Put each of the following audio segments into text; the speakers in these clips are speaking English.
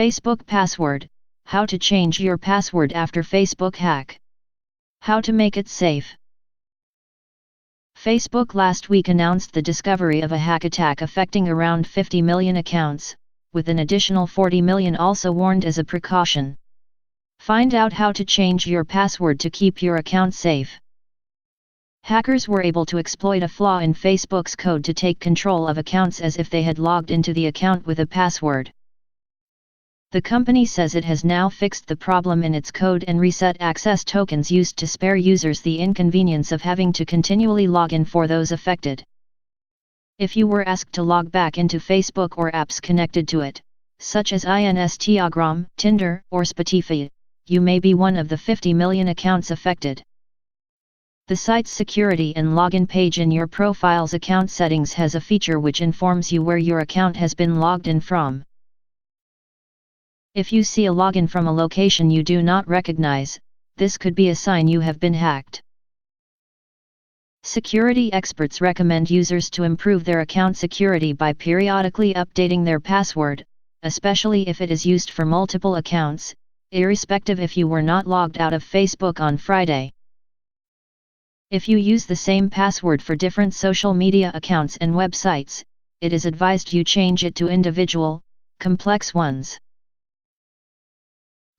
Facebook password: how to change your password after Facebook hack. How to make it safe. Facebook last week announced the discovery of a hack attack affecting around 50 million accounts, with an additional 40 million also warned as a precaution. Find out how to change your password to keep your account safe. Hackers were able to exploit a flaw in Facebook's code to take control of accounts as if they had logged into the account with a password. The company says it has now fixed the problem in its code and reset access tokens used to spare users the inconvenience of having to continually log in for those affected. If you were asked to log back into Facebook or apps connected to it, such as Instagram, Tinder, or Spotify, you may be one of the 50 million accounts affected. The site's security and login page in your profile's account settings has a feature which informs you where your account has been logged in from. If you see a login from a location you do not recognize, this could be a sign you have been hacked. Security experts recommend users to improve their account security by periodically updating their password, especially if it is used for multiple accounts, irrespective if you were not logged out of Facebook on Friday. If you use the same password for different social media accounts and websites, it is advised you change it to individual, complex ones.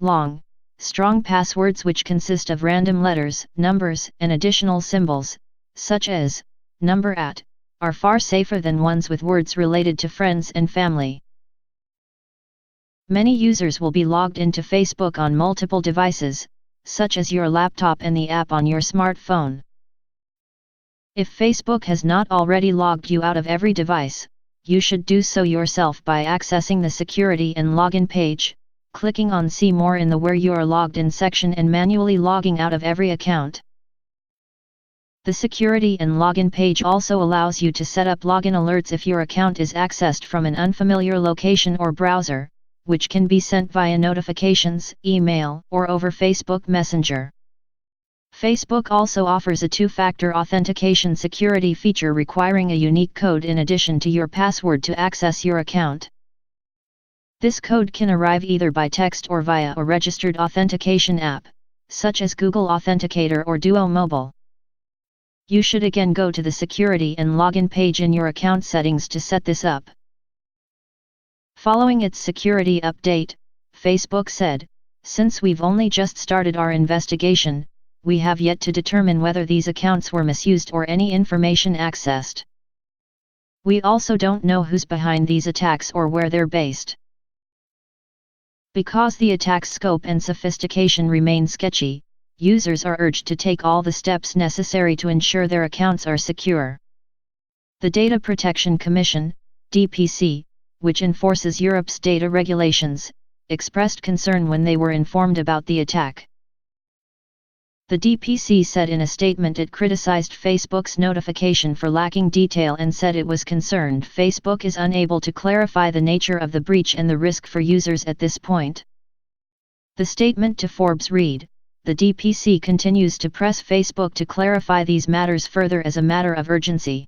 Long, strong passwords which consist of random letters, numbers, and additional symbols, such as number @ are far safer than ones with words related to friends and family. Many users will be logged into Facebook on multiple devices, such as your laptop and the app on your smartphone. If Facebook has not already logged you out of every device, you should do so yourself by accessing the Security and Login page, clicking on See More in the Where You Are Logged In section and manually logging out of every account. The Security and Login page also allows you to set up login alerts if your account is accessed from an unfamiliar location or browser, which can be sent via notifications, email, or over Facebook Messenger. Facebook also offers a two-factor authentication security feature requiring a unique code in addition to your password to access your account. This code can arrive either by text or via a registered authentication app, such as Google Authenticator or Duo Mobile. You should again go to the Security and Login page in your account settings to set this up. Following its security update, Facebook said, "Since we've only just started our investigation, we have yet to determine whether these accounts were misused or any information accessed. We also don't know who's behind these attacks or where they're based." Because the attack's scope and sophistication remain sketchy, users are urged to take all the steps necessary to ensure their accounts are secure. The Data Protection Commission, DPC, which enforces Europe's data regulations, expressed concern when they were informed about the attack. The DPC said in a statement it criticized Facebook's notification for lacking detail and said it was concerned Facebook is unable to clarify the nature of the breach and the risk for users at this point. The statement to Forbes read, "The DPC continues to press Facebook to clarify these matters further as a matter of urgency."